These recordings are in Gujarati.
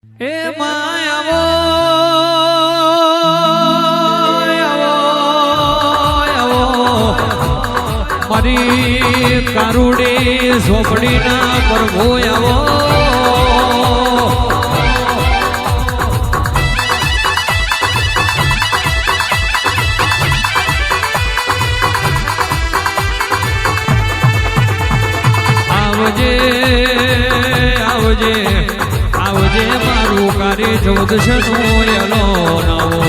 એ માયાવો મારી કારુડી ઝોપડીના પ્રભુ આવો આવજે આવજે આવજે મારું કાર્ય 1400 નો એલો નાવો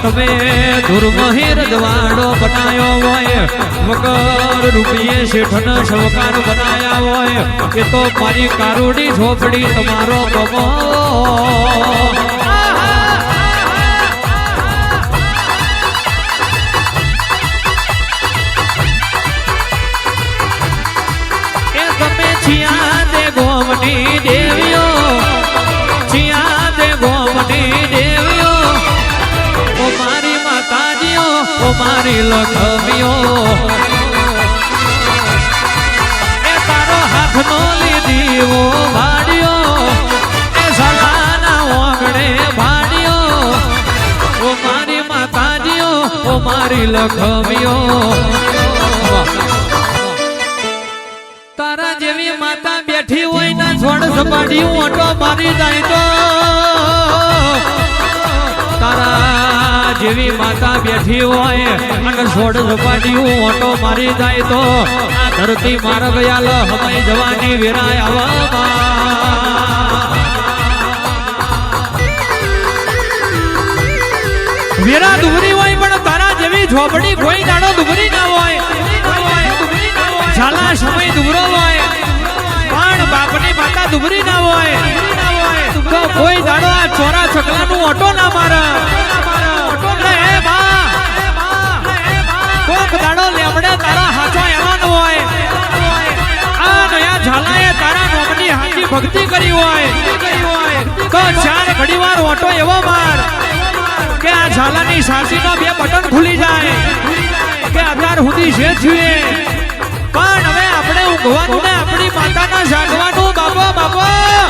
તમે દુર્મહિર દવાડો બનાયો હોય મકર રૂપિયે શેઠનો શવકાર બનાયા હોય એ તો મારી કારુડી ઝોપડી તમારો ગમો એ તમે છિયા દે ગોમની દેવીઓ છિયા દે ગોમની દેવીઓ ઓ મારી માતાજીઓ ઓ મારી લખમીઓ એ તારો હાથનો લીધી ઓ ભાડિયો એ સલાના ઓગણે ભાડિયો ઓ મારી માતાજીઓ ઓ મારી લખમીઓ તારા જેવી માતા બેઠી હોય ના છોડ સપાટી ઓટો મારી જાય તો તારા જેવી માતા બેઠી હોય અને છોડ સપાટી ઓટો મારી જાય તો આ ધરતી માર ગયાલ હમઈ જવાની વેરાય આવામાં વેરા દુબરી હોય પણ તારા જેવી ઝોપડી કોઈ દાડો દુબરી ના હોય ઝાલા સમય દુબરો હોય પણ બાપની માતા દુબરી ના હોય તો કોઈ દાડો આ ચોરા છકલાનું ઓટો ના મારે કોક દાડો લેમડે તારા હાચો એવાનો હોય આ નયા ઝાલાએ તારા નોમની હાચી ભક્તિ કરી હોય તો ચાર ઘડીવાર ઓટો એવો માર કે આ ઝાલાની સાસીના બે બટન ખુલી જાય કે અત્યાર સુધી છે છીએ પણ હવે આપણે ઊંઘવાનું ને આપણી માતાના જાગવાનું બાબા બાબા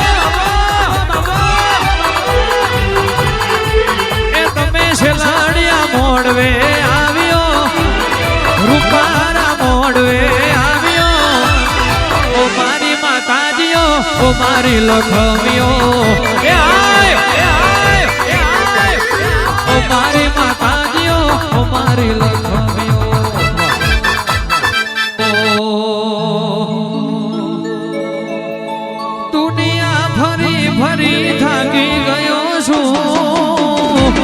એ તમે છેલાડિયા મોડવે આવ્યો રૂપારા મોડવે આવ્યો ઓ મારી માતાજીઓ ઓ મારી લખમીઓ એ આય ઓ મારી માતાજીઓ ઓ મારી લખમીઓ દુનિયા ફરી ફરી થાકી ગયો છું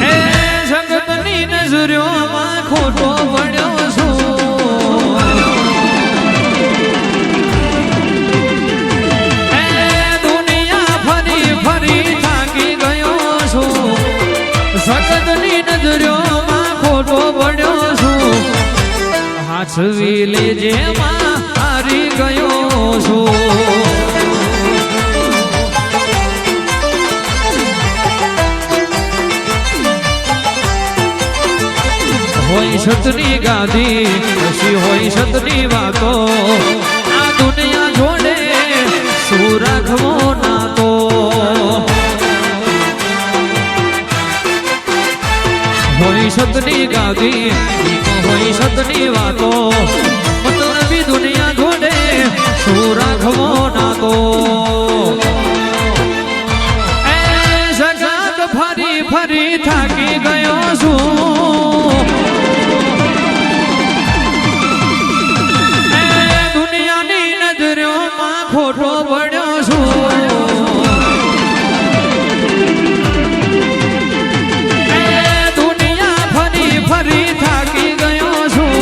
એ જગતની નજરોમાં ખોટો પડ્યો છું એ દુનિયા ફરી ફરી થાકી ગયો છું જગતની નજરોમાં ખોટો પડ્યો છું હાથવી લેજે માં હારી ગયો છું હોય સતની ગાદી પછી હોય સતની વાતો આ દુનિયા જોડે શું રાખવો નાતો હોય સતની ગાદી હોય સતની વાતો મતલબી દુનિયા જોડે શું રાખવો નાતો એ જગત ફરી ફરી થાકી ગયો છું એ દુનિયાની નજરોમાં ખોટો પડ્યો છું ફરી થાકી ગયો છું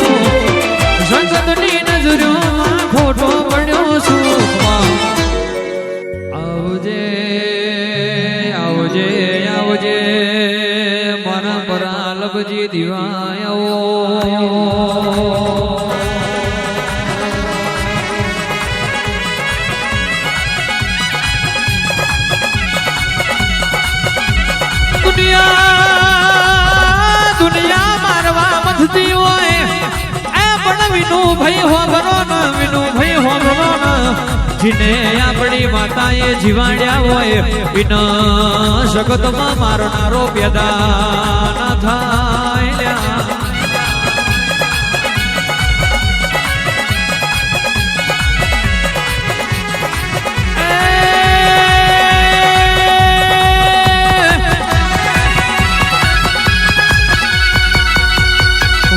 વિનુ ભાઈ હોબરો ન વિનુ ભાઈ હોબરો ન જીને આપણી માતાએ જીવાડ્યા હોય વિન જગતમાં મારનારો પેદા ના થાય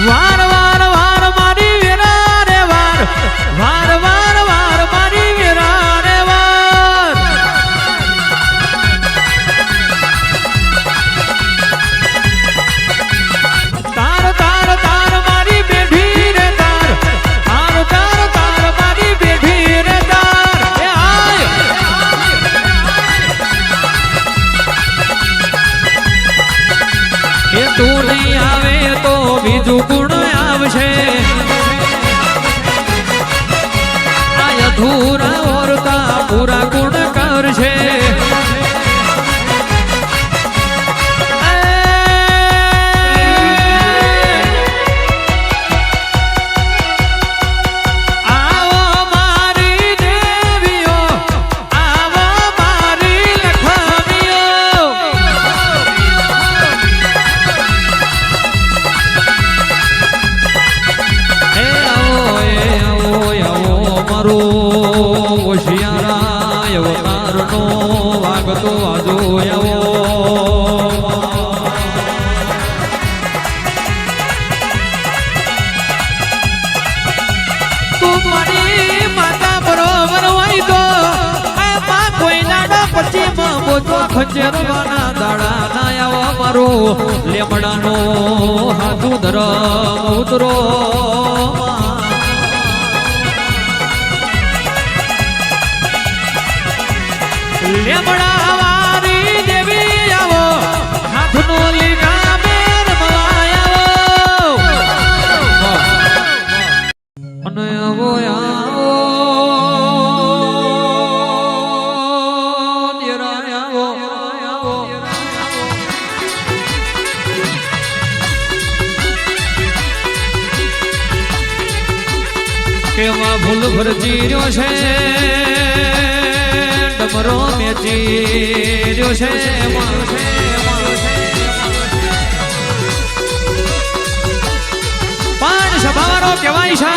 વાર વાર વાર મારી વેરા રે વાર વાર વાર વાર મારી વેરા રે વાર તાર તાર તાર મારી બેઠી રે તાર તાર તાર તાર મારી બેઠી રે તાર એ આય એ તું નહીં આવે તો બીજું ગુણ આવશે આ અધૂરા ઓરતા પૂરા ગુણ કરશે આવો મારી દેવીઓ આવો મારી લખમીઓ મારો હોશિયારા અવતારનો વાગતો આજો તું મારી માતા બરોબર હોય તો આમાં કોઈ દાડા પછી બોતો ખંજરવાના દાડા ના આવો મારો લેમડાનો હાથું ધરમ ઉતરો લેમડા વારી દેવી આવો હાથનો લીધા બેર મવાયાવો અને આવો આવો દેરા આવો કેવા ભૂલ ભરજી રહ્યો છે ડમરો મેચી રહ્યો છે પાન સભાવાળો કહેવાય છે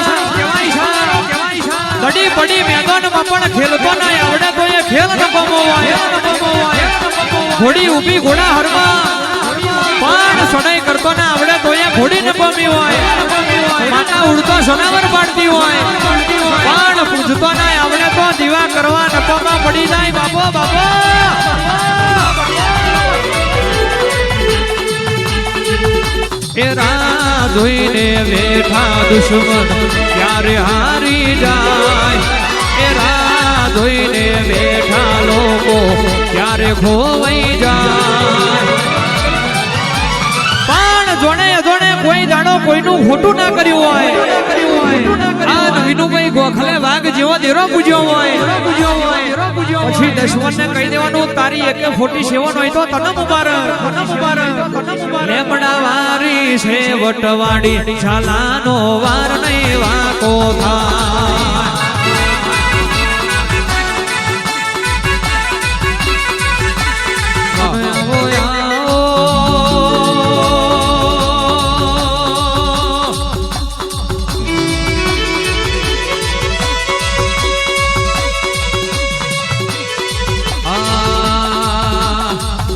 બડી બડી મેદાનમાં પણ ખેલતો ના આવડે તો એ ખેલ ન કમવાય ઘોડી ઊભી ઘોડા હરવા પાન સડાઈ કરતો ના આવડે તો એ ઘોડી ન પમી હોય માતા ઉડતો સનાવર પાડતી હોય પાન પૂજતો ના આવડે તો દીવા કરવા નપામાં પડી જાય બાપો બાપો એ રાહ જોઈને બેઠા દુશ્મન ક્યારે હારી જાય એ રાહ જોઈને બેઠા લોકો ક્યારે ખોવાઈ જાય પણ જોડે જોડે કોઈ દાડો કોઈનું ખોટું ના કર્યું હોય આ વિનુભાઈ ગોખલે વાઘ જેવો દેરો પૂજ્યો હોય પછી દશવનને કહી દેવાનું તારી એકે ખોટી સેવન હોય તો તને મુબારક લેમડા વારી છે વટવાડી છાલાનો વાર નહીં વાકો થાય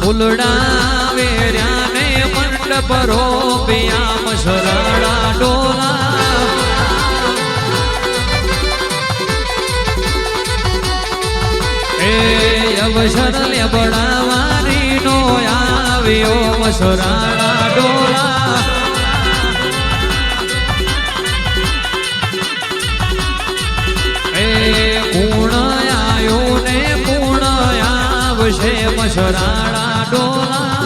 ફૂલડા વેર્યાને મંડપ રોપ્યા મસરાડા ડોલા એ અવસર લેબડાવારી નો આવ્યો મસરાડા ડોલા એ પૂર્ણ આવ્યો ને પૂર્ણ આવશે મસરાડા ડોલા